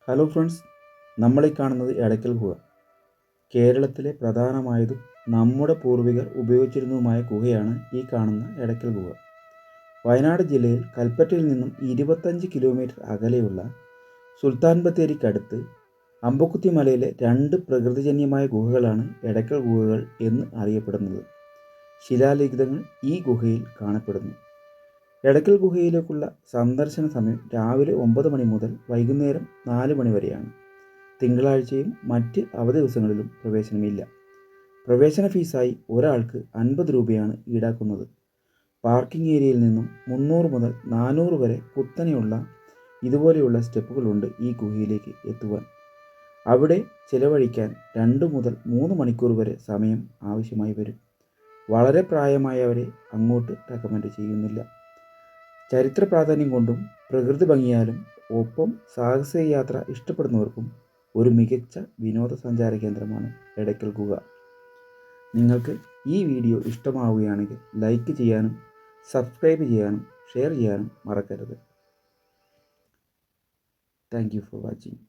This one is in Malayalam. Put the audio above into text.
ഹലോ ഫ്രണ്ട്സ്, നമ്മളീ കാണുന്നത് എടയ്ക്കൽ ഗുഹ. കേരളത്തിലെ പ്രധാനമായതും നമ്മുടെ പൂർവികർ ഉപയോഗിച്ചിരുന്നതുമായ ഗുഹയാണ് ഈ കാണുന്ന എടയ്ക്കൽ ഗുഹ. വയനാട് ജില്ലയിൽ കൽപ്പറ്റയിൽ നിന്നും 25 കിലോമീറ്റർ അകലെയുള്ള സുൽത്താൻ ബത്തേരിക്കടുത്ത് അമ്പക്കുത്തി മലയിലെ 2 പ്രകൃതിജന്യമായ ഗുഹകളാണ് എടയ്ക്കൽ ഗുഹകൾ എന്ന് അറിയപ്പെടുന്നത്. ശിലാലിഖിതങ്ങൾ ഈ ഗുഹയിൽ കാണപ്പെടുന്നു. എടയ്ക്കൽ ഗുഹയിലേക്കുള്ള സന്ദർശന സമയം രാവിലെ 9 മണി മുതൽ വൈകുന്നേരം 4 മണി വരെയാണ്. തിങ്കളാഴ്ചയും മറ്റ് അവധി ദിവസങ്ങളിലും പ്രവേശനമില്ല. പ്രവേശന ഫീസായി ഒരാൾക്ക് 50 രൂപയാണ് ഈടാക്കുന്നത്. പാർക്കിംഗ് ഏരിയയിൽ നിന്നും 300 മുതൽ 400 വരെ കുത്തനെയുള്ള ഇതുപോലെയുള്ള സ്റ്റെപ്പുകളുണ്ട് ഈ ഗുഹയിലേക്ക് എത്തുവാൻ. അവിടെ ചിലവഴിക്കാൻ 2 മുതൽ 3 മണിക്കൂർ വരെ സമയം ആവശ്യമായി വരും. വളരെ പ്രായമായവരെ അങ്ങോട്ട് റെക്കമെൻഡ് ചെയ്യുന്നില്ല. ചരിത്ര പ്രാധാന്യം കൊണ്ടും പ്രകൃതി ഭംഗിയാലും ഒപ്പം സാഹസിക യാത്ര ഇഷ്ടപ്പെടുന്നവർക്കും ഒരു മികച്ച വിനോദസഞ്ചാര കേന്ദ്രമാണ് എടയ്ക്കൽ ഗുഹ. നിങ്ങൾക്ക് ഈ വീഡിയോ ഇഷ്ടമാവുകയാണെങ്കിൽ ലൈക്ക് ചെയ്യാനും സബ്സ്ക്രൈബ് ചെയ്യാനും ഷെയർ ചെയ്യാനും മറക്കരുത്. Thank you for watching.